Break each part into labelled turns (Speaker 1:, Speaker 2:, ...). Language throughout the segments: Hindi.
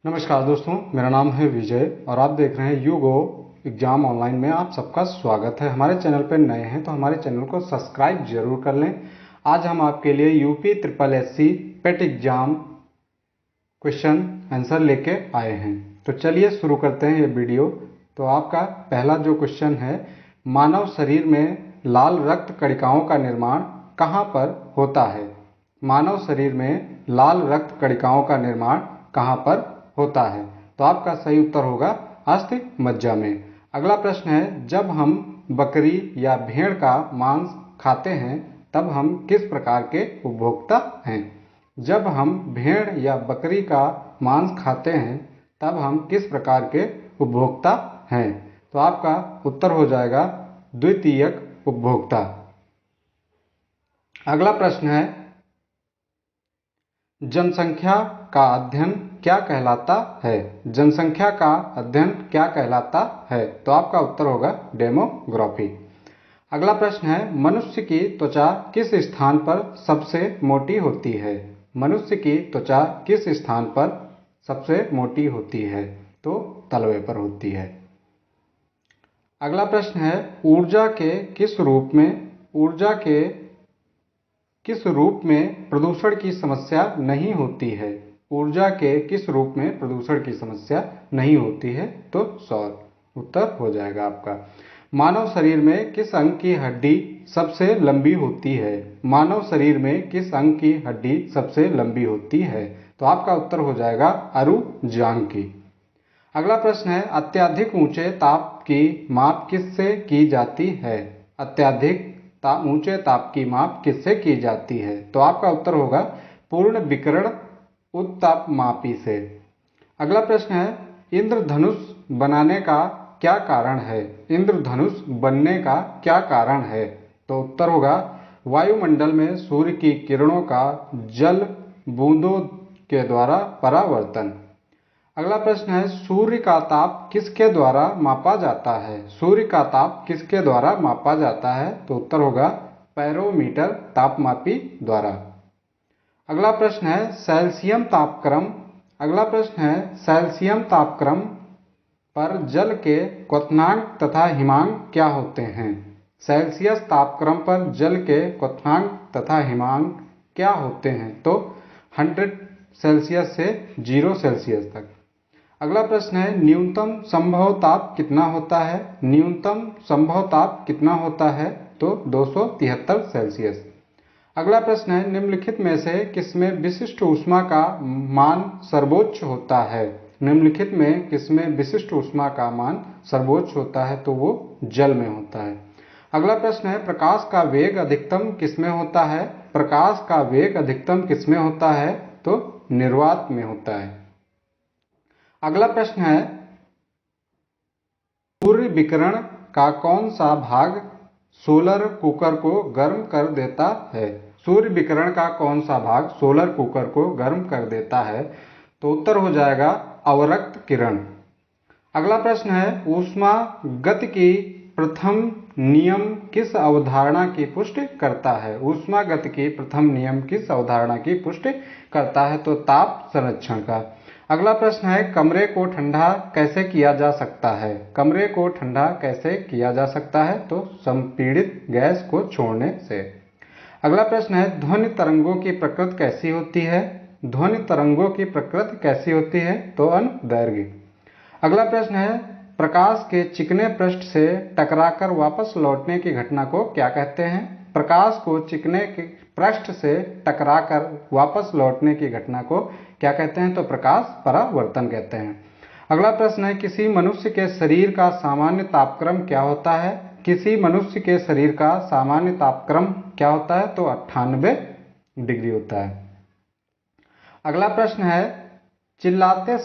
Speaker 1: नमस्कार दोस्तों, मेरा नाम है विजय और आप देख रहे हैं यूगो एग्जाम ऑनलाइन में। आप सबका स्वागत है। हमारे चैनल पर नए हैं तो हमारे चैनल को सब्सक्राइब जरूर कर लें। आज हम आपके लिए यूपी ट्रिपल एससी पेट एग्जाम क्वेश्चन आंसर लेके आए हैं। तो चलिए शुरू करते हैं ये वीडियो। तो आपका पहला जो क्वेश्चन है, मानव शरीर में लाल रक्त कणिकाओं का निर्माण कहाँ पर होता है? मानव शरीर में लाल रक्त कणिकाओं का निर्माण कहाँ पर होता है? तो आपका सही उत्तर होगा अस्थि मज्जा में। अगला प्रश्न है, जब हम बकरी या भेड़ का मांस खाते हैं तब हम किस प्रकार के उपभोक्ता हैं? जब हम भेड़ या बकरी का मांस खाते हैं तब हम किस प्रकार के उपभोक्ता हैं? तो आपका उत्तर हो जाएगा द्वितीयक उपभोक्ता। अगला प्रश्न है, जनसंख्या का अध्ययन क्या कहलाता है? जनसंख्या का अध्ययन क्या कहलाता है? तो आपका उत्तर होगा डेमोग्राफी। अगला प्रश्न है, मनुष्य की त्वचा किस स्थान पर सबसे मोटी होती है? मनुष्य की त्वचा किस स्थान पर सबसे मोटी होती है? तो तलवे पर होती है। अगला प्रश्न है, ऊर्जा के किस रूप में प्रदूषण की समस्या नहीं होती है? ऊर्जा के किस रूप में प्रदूषण की समस्या नहीं होती है? तो सौर। उत्तर हो जाएगा आपका। मानव शरीर में किस अंग की हड्डी सबसे लंबी होती है? मानव शरीर में किस अंग की हड्डी सबसे लंबी होती है? तो आपका उत्तर हो जाएगा अरुजांग की। अगला प्रश्न है, अत्यधिक ऊंचे ताप की माप किससे की जाती है? अत्यधिक ऊंचे ताप की माप किससे की जाती है? तो आपका उत्तर होगा पूर्ण विकिरण उत्तापमापी से। अगला प्रश्न है, इंद्रधनुष बनाने का क्या कारण है? इंद्रधनुष बनने का क्या कारण है? तो उत्तर होगा वायुमंडल में सूर्य की किरणों का जल बूंदों के द्वारा परावर्तन। अगला प्रश्न है, सूर्य का ताप किसके द्वारा मापा जाता है? सूर्य का ताप किसके द्वारा मापा जाता है? तो उत्तर होगा बैरोमीटर तापमापी द्वारा। अगला प्रश्न है, सेल्सियम तापक्रम पर जल के क्वथनांक तथा हिमांक क्या होते हैं? सेल्सियस तापक्रम पर जल के क्वथनांक तथा हिमांक क्या होते हैं? तो 100 सेल्सियस से 0 सेल्सियस तक। अगला प्रश्न है, न्यूनतम संभव ताप कितना होता है? न्यूनतम संभव ताप कितना होता है? तो 273 सेल्सियस। अगला प्रश्न है, निम्नलिखित में से किसमें विशिष्ट ऊष्मा का मान सर्वोच्च होता है? निम्नलिखित में किसमें विशिष्ट ऊष्मा का मान सर्वोच्च होता है? तो वो जल में होता है। अगला प्रश्न है, प्रकाश का वेग अधिकतम किसमें होता है? प्रकाश का वेग अधिकतम किसमें होता है? तो निर्वात में होता है। अगला प्रश्न है, सूर्य विकिरण का कौन सा भाग सोलर कुकर को गर्म कर देता है? सूर्य विकिरण का कौन सा भाग सोलर कुकर को गर्म कर देता है? तो उत्तर हो जाएगा अवरक्त किरण। अगला प्रश्न है, ऊष्मा गति की प्रथम नियम किस अवधारणा की पुष्टि करता है? ऊष्मा गति की प्रथम नियम किस अवधारणा की पुष्टि करता है? तो ताप संरक्षण का। अगला प्रश्न है, कमरे को ठंडा कैसे किया जा सकता है? कमरे को ठंडा कैसे किया जा सकता है? तो संपीड़ित गैस को छोड़ने से। अगला प्रश्न है, ध्वनि तरंगों की प्रकृति कैसी होती है? ध्वनि तरंगों की प्रकृति कैसी होती है? तो अनुदैर्घ्य। अगला प्रश्न है, प्रकाश के चिकने पृष्ठ से टकराकर वापस लौटने की घटना को क्या कहते हैं? प्रकाश को चिकने के पृष्ठ से टकराकर वापस लौटने की घटना को क्या कहते हैं? तो प्रकाश परावर्तन कहते हैं। अगला प्रश्न है, किसी मनुष्य के शरीर का सामान्य तापक्रम क्या होता है? किसी मनुष्य के शरीर का सामान्य तापक्रम क्या होता है? तो 98 डिग्री होता है। अगला प्रश्न है, चिल्लाते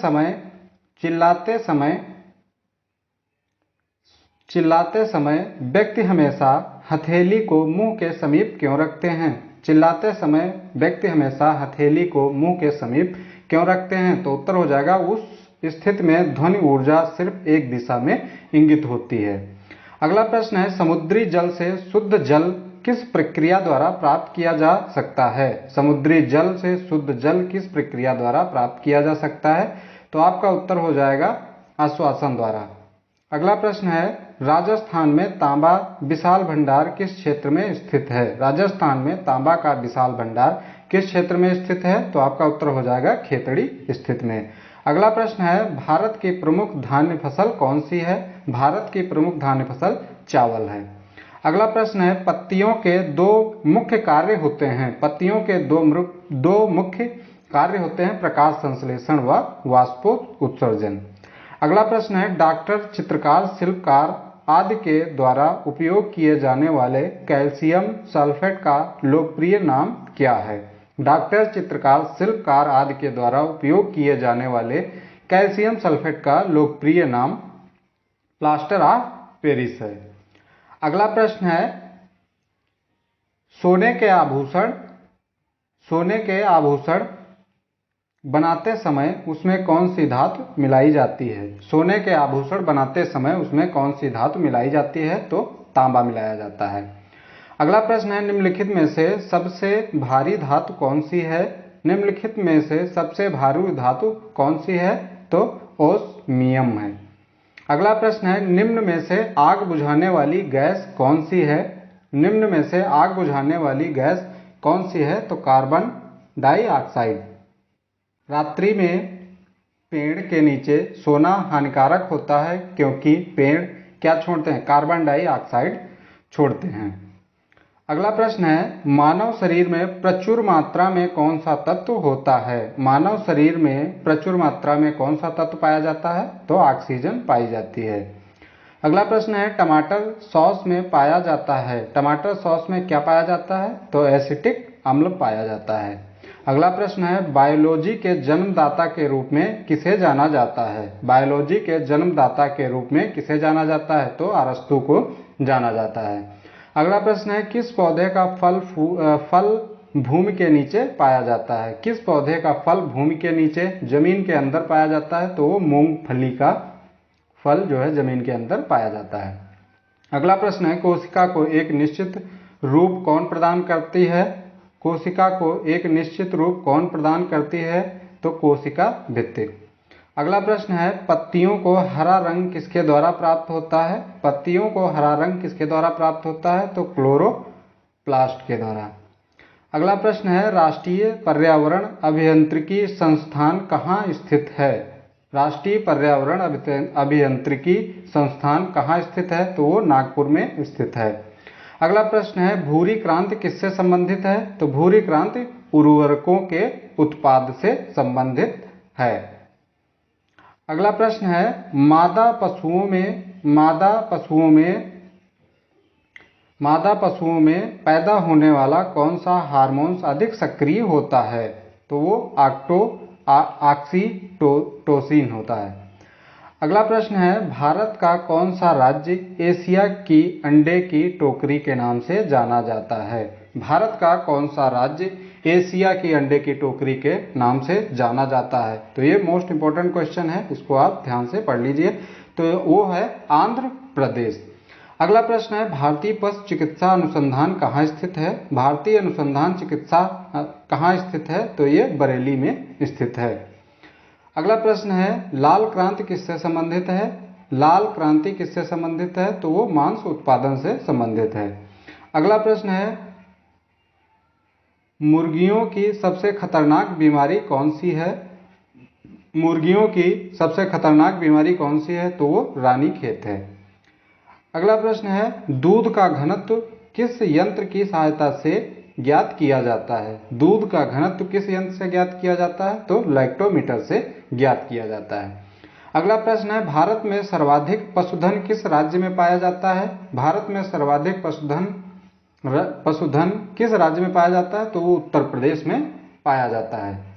Speaker 1: समय व्यक्ति हमेशा हथेली को मुंह के समीप क्यों रखते हैं? चिल्लाते समय व्यक्ति हमेशा हथेली को मुंह के समीप क्यों रखते हैं? तो उत्तर हो जाएगा उस स्थिति में ध्वनि ऊर्जा सिर्फ एक दिशा में इंगित होती है। अगला प्रश्न है, समुद्री जल से शुद्ध जल किस प्रक्रिया द्वारा प्राप्त किया जा सकता है? समुद्री जल से शुद्ध जल किस प्रक्रिया द्वारा प्राप्त किया जा सकता है? तो आपका उत्तर हो जाएगा आश्वासन द्वारा। अगला प्रश्न है, राजस्थान में तांबा विशाल भंडार किस क्षेत्र में स्थित है? राजस्थान में तांबा का विशाल भंडार किस क्षेत्र में स्थित है? तो आपका उत्तर हो जाएगा खेतड़ी स्थित में। अगला प्रश्न है, भारत की प्रमुख धान्य फसल कौन सी है? भारत की प्रमुख धान्य फसल चावल है। अगला प्रश्न है, पत्तियों के दो मुख्य कार्य होते हैं। पत्तियों के दो मुख्य कार्य होते हैं, प्रकाश संश्लेषण व वाष्पोत्सर्जन। अगला प्रश्न है, डॉक्टर, चित्रकार, शिल्पकार आदि के द्वारा उपयोग किए जाने वाले कैल्शियम सल्फेट का लोकप्रिय नाम क्या है? डॉक्टर, चित्रकार, शिल्पकार आदि के द्वारा उपयोग किए जाने वाले कैल्शियम सल्फेट का लोकप्रिय नाम प्लास्टर ऑफ पेरिस है। अगला प्रश्न है, सोने के आभूषण बनाते समय उसमें कौन सी धातु मिलाई जाती है? सोने के आभूषण बनाते समय उसमें कौन सी धातु मिलाई जाती है? तो तांबा मिलाया जाता है। अगला प्रश्न है, निम्नलिखित में से सबसे भारी धातु कौन सी है? निम्नलिखित में से सबसे भारी धातु कौन सी है? तो ओस्मियम है। अगला प्रश्न है, निम्न में से आग बुझाने वाली गैस कौन सी है? निम्न में से आग बुझाने वाली गैस कौन सी है? तो कार्बन डाइऑक्साइड। रात्रि में पेड़ के नीचे सोना हानिकारक होता है क्योंकि पेड़ क्या छोड़ते हैं? कार्बन डाइऑक्साइड छोड़ते हैं। अगला प्रश्न है, मानव शरीर में प्रचुर मात्रा में कौन सा तत्व होता है? मानव शरीर में प्रचुर मात्रा में कौन सा तत्व पाया जाता है? तो ऑक्सीजन पाई जाती है। अगला प्रश्न है, टमाटर सॉस में पाया जाता है। टमाटर सॉस में क्या पाया जाता है? तो एसिटिक अम्ल पाया जाता है। अगला प्रश्न है, बायोलॉजी के जन्मदाता के रूप में किसे जाना जाता है? बायोलॉजी के जन्मदाता के रूप में किसे जाना जाता है? तो अरस्तु को जाना जाता है। अगला प्रश्न है, किस पौधे का फल भूमि के नीचे पाया जाता है? किस पौधे का फल भूमि के नीचे जमीन के अंदर पाया जाता है? तो वो मूंगफली का फल जो है जमीन के अंदर पाया जाता है। अगला प्रश्न है, कोशिका को एक निश्चित रूप कौन प्रदान करती है? कोशिका को एक निश्चित रूप कौन प्रदान करती है? तो कोशिका भित्ति। अगला प्रश्न है, पत्तियों को हरा रंग किसके द्वारा प्राप्त होता है? पत्तियों को हरा रंग किसके द्वारा प्राप्त होता है? तो क्लोरोप्लास्ट के द्वारा। अगला प्रश्न है, राष्ट्रीय पर्यावरण अभियांत्रिकी संस्थान कहाँ स्थित है? राष्ट्रीय पर्यावरण अभियांत्रिकी संस्थान कहाँ स्थित है? तो वो नागपुर में स्थित है। अगला प्रश्न है, भूरी क्रांति किससे संबंधित है? तो भूरी क्रांति उर्वरकों के उत्पाद से संबंधित है। अगला प्रश्न है, मादा पशुओं में पैदा होने वाला कौन सा हार्मोन अधिक सक्रिय होता है? तो वो ऑक्सीटोसिन होता है। अगला प्रश्न है, भारत का कौन सा राज्य एशिया की अंडे की टोकरी के नाम से जाना जाता है? भारत का कौन सा राज्य एशिया की अंडे की टोकरी के नाम से जाना जाता है? तो ये मोस्ट इंपॉर्टेंट क्वेश्चन है, इसको आप ध्यान से पढ़ लीजिए। तो वो है आंध्र प्रदेश। अगला प्रश्न है, भारतीय पशु चिकित्सा अनुसंधान कहाँ स्थित है? भारतीय अनुसंधान चिकित्सा कहाँ स्थित है? तो ये बरेली में स्थित है। अगला प्रश्न है, लाल क्रांति किससे संबंधित है? लाल क्रांति किससे संबंधित है? तो वो मांस उत्पादन से संबंधित है। अगला प्रश्न है, मुर्गियों की सबसे खतरनाक बीमारी कौन सी है? मुर्गियों की सबसे खतरनाक बीमारी कौन सी है? तो वो रानीखेत है। अगला प्रश्न है, दूध का घनत्व किस यंत्र की सहायता से ज्ञात किया जाता है? दूध का घनत्व किस यंत्र से ज्ञात किया जाता है? तो लैक्टोमीटर से ज्ञात किया जाता है। अगला प्रश्न है, भारत में सर्वाधिक पशुधन किस राज्य में पाया जाता है? भारत में सर्वाधिक पशुधन किस राज्य में पाया जाता है? तो वो उत्तर प्रदेश में पाया जाता है।